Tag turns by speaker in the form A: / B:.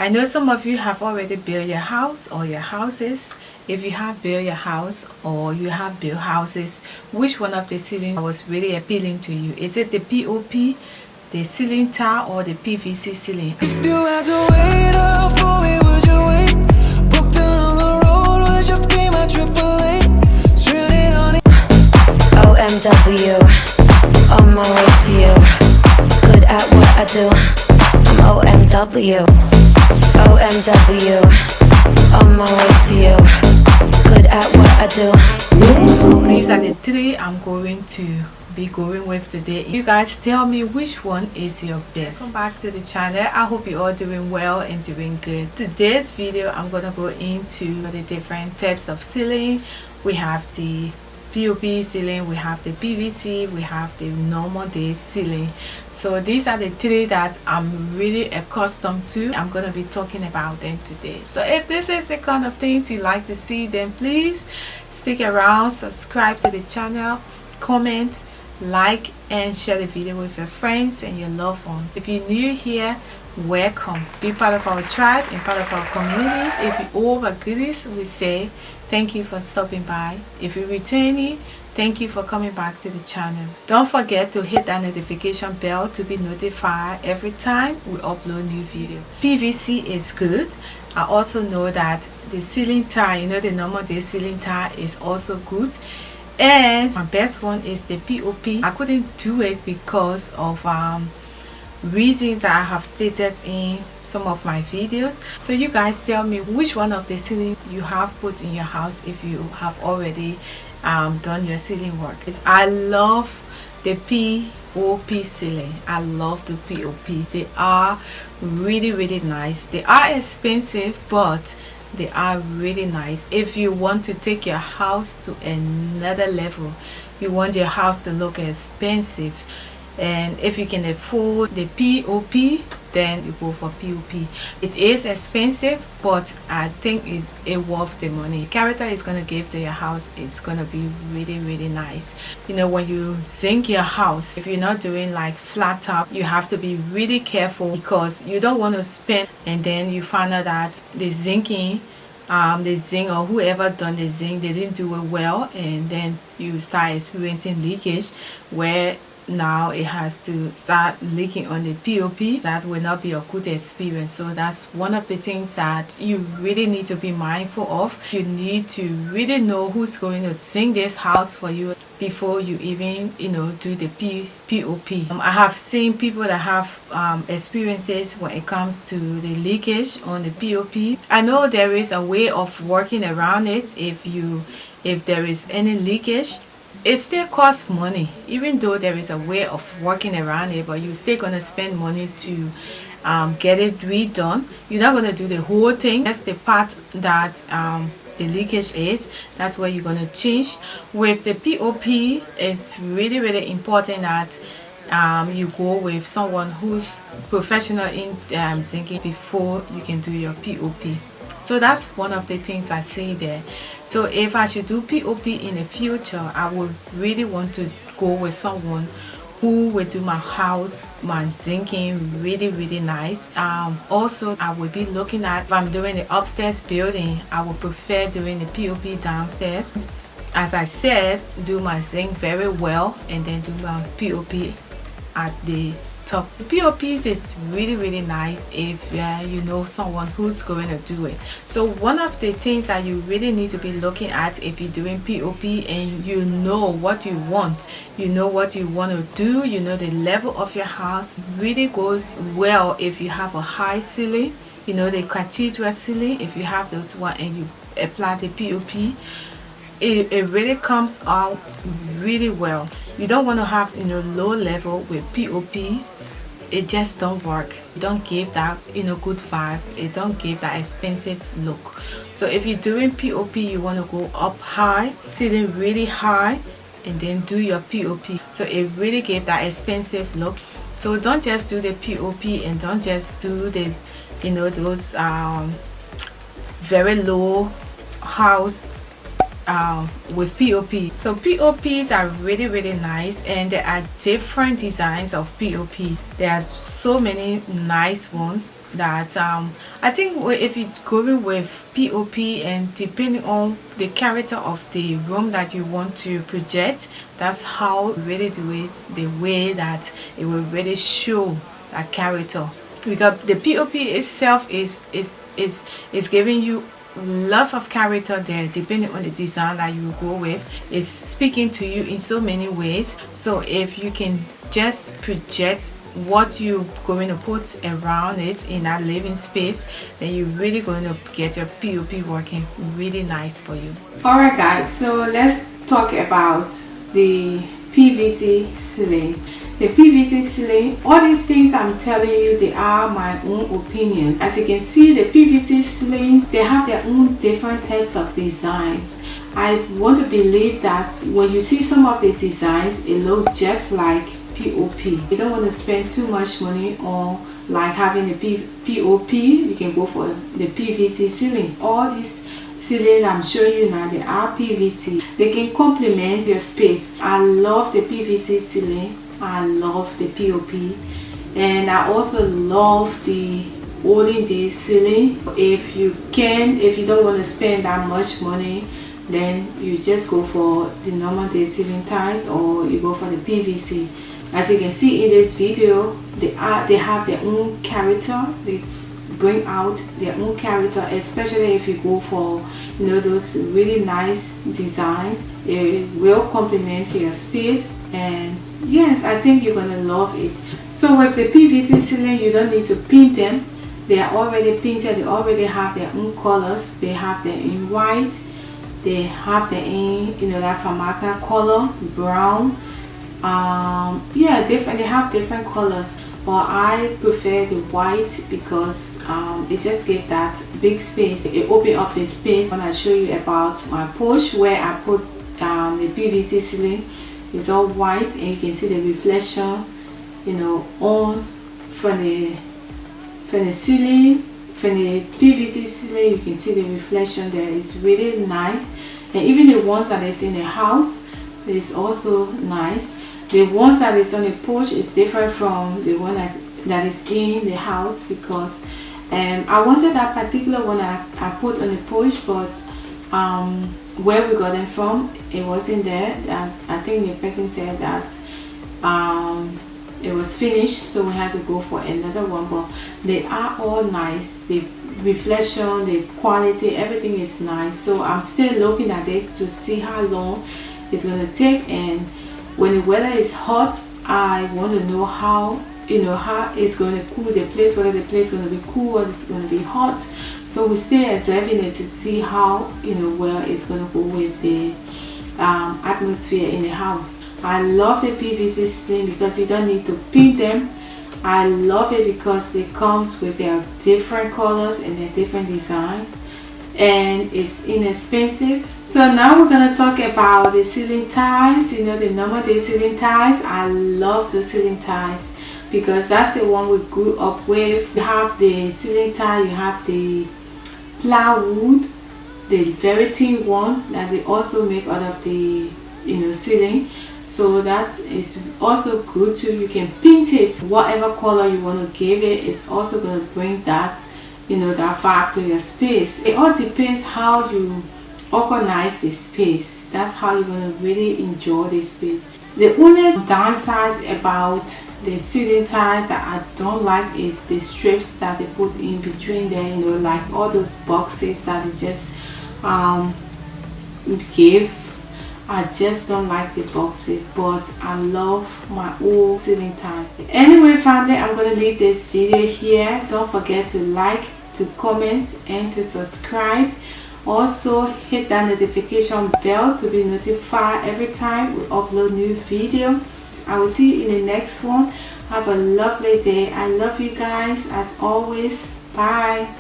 A: I know some of you have already built your house or your houses. If you have built your house or you have built houses, which one of the ceiling was really appealing to you? Is it the POP, the ceiling tile, or the PVC ceiling?
B: If you had to wait up for me, would you wait? Broke down on the road, would you be my AAA? Stranded on it.
C: OMW, on my way to you. Good at what I do. I'm OMW. OMW, on my way to you. Good at what I do.
A: These are the three I'm going to be going with today. You guys tell me which one is your best. Welcome back to the channel. I hope you're all doing well and doing good. Today's video I'm gonna go into the different types of ceiling. We have the POP ceiling, we have the PVC, we have the normal day ceiling. So these are the three that I'm really accustomed to. I'm going to be talking about them today. So if this is the kind of things you like to see, then please stick around, subscribe to the channel, comment, like and share the video with your friends and your loved ones. If you're new here, welcome. Be part of our tribe and part of our community. If you all are goodies, we say thank you for stopping by. If you're returning, thank you for coming back to the channel. Don't forget to hit that notification bell to be notified every time we upload new video. PVC is good. I also know that the ceiling tile, you know, the normal day ceiling tile is also good. And my best one is the POP. I couldn't do it because of reasons that I have stated in some of my videos. So you guys tell me which one of the ceiling you have put in your house if you have already done your ceiling work. I love the POP ceiling. I love the POP. They are really nice. They are expensive, but they are really nice. If you want to take your house to another level, you want your house to look expensive, and if you can afford the POP, then you go for POP. It is expensive, but I think it's worth the money. Character is going to give to your house is going to be really nice. You know, when you zinc your house, if you're not doing like flat top, you have to be really careful because you don't want to spend and then you find out that the zinking the zinc or whoever done the zinc, they didn't do it well, and then you start experiencing leakage where now it has to start leaking on the POP. That will not be a good experience. So that's one of the things that you really need to be mindful of. You need to really know who's going to zinc this house for you before you even, you know, do the POP. I have seen people that have experiences when it comes to the leakage on the POP. I know there is a way of working around it. If there is any leakage, it still costs money. Even though there is a way of working around it, but you're still going to spend money to get it redone. You're not going to do the whole thing. That's the part that the leakage is. That's where you're going to change. With the POP, it's really important that you go with someone who's professional in zinking before you can do your POP. So that's one of the things I see there. So if I should do POP in the future, I would really want to go with someone who will do my house, my zinking really nice. Also, I will be looking at, if I'm doing the upstairs building, I would prefer doing the POP downstairs. As I said, do my zinc very well and then do my POP at the top. The POPs is really nice if you know someone who's going to do it. So one of the things that you really need to be looking at if you're doing POP and you know what you want, you know what you want to do, you know the level of your house, really goes well if you have a high ceiling, you know, the cathedral ceiling. If you have those one and you apply the POP, it really comes out really well. You don't want to have, you know, low level with POP. It just don't work. It don't give that, you know, good vibe. It don't give that expensive look. So if you're doing POP, you want to go up high, ceiling really high, and then do your POP. So it really gave that expensive look. So don't just do the POP and don't just do the, you know, those very low house with POP. So POPs are really nice, and there are different designs of POP. There are so many nice ones that I think if it's going with POP, and depending on the character of the room that you want to project, that's how you really do it, the way that it will really show that character, because the POP itself is giving you lots of character there. Depending on the design that you go with, it's speaking to you in so many ways. So if you can just project what you're going to put around it in that living space, then you're really going to get your POP working really nice for you. Alright guys, so let's talk about the PVC ceiling. The PVC ceiling, all these things I'm telling you, they are my own opinions. As you can see, the PVC ceilings, they have their own different types of designs. I want to believe that when you see some of the designs, it looks just like POP. You don't want to spend too much money on like having a POP. You can go for the PVC ceiling. All these ceilings I'm showing you now, they are PVC. They can complement your space. I love the PVC ceiling. I love the POP, and I also love the olden days ceiling. If you don't want to spend that much money, then you just go for the normal day ceiling tiles, or you go for the PVC. As you can see in this video, they have their own character. They bring out their own character, especially if you go for those really nice designs. It will complement your space, and yes, I think you're gonna love it. So with the PVC ceiling, you don't need to paint them. They are already painted. They already have their own colors. They have them in white, they have them in that Famaka color, brown, yeah, different. They have different colors, but I prefer the white because it just gives that big space. It opens up the space. When I show you about my porch where I put the PVC ceiling, it's all white, and you can see the reflection on from the ceiling, from the PVC ceiling. You can see the reflection there. It's really nice. And even the ones that is in the house is also nice. The ones that is on the porch is different from the one that is in the house, because I wanted that particular one I put on the porch, but where we got them from, it wasn't there. I think the person said that it was finished, so we had to go for another one. But they are all nice. The reflection, the quality, everything is nice. So I'm still looking at it to see how long it's going to take, and when the weather is hot, I want to know how it's going to cool the place, whether the place is going to be cool or it's going to be hot. So we stay observing it to see how well it's going to go with the atmosphere in the house. I love the PVC ceiling because you don't need to paint them. I love it because it comes with their different colors and their different designs, and it's inexpensive. So now we're going to talk about the ceiling tiles. The normal day ceiling tiles. I love the ceiling tiles because that's the one we grew up with. You have the ceiling tile, you have the plywood, the very thin one that they also make out of the ceiling. So that is also good too. You can paint it whatever color you want to give it. It's also going to bring that that vibe to your space. It all depends how you organize the space. That's how you're going to really enjoy the space. The only downside about the ceiling tiles that I don't like is the strips that they put in between there, like all those boxes that they just give. I just don't like the boxes, but I love my old ceiling tiles. Anyway family, I'm going to leave this video here. Don't forget to like, to comment, and to subscribe. Also hit that notification bell to be notified every time we upload new video. I will see you in the next one. Have a lovely day. I love you guys as always. Bye.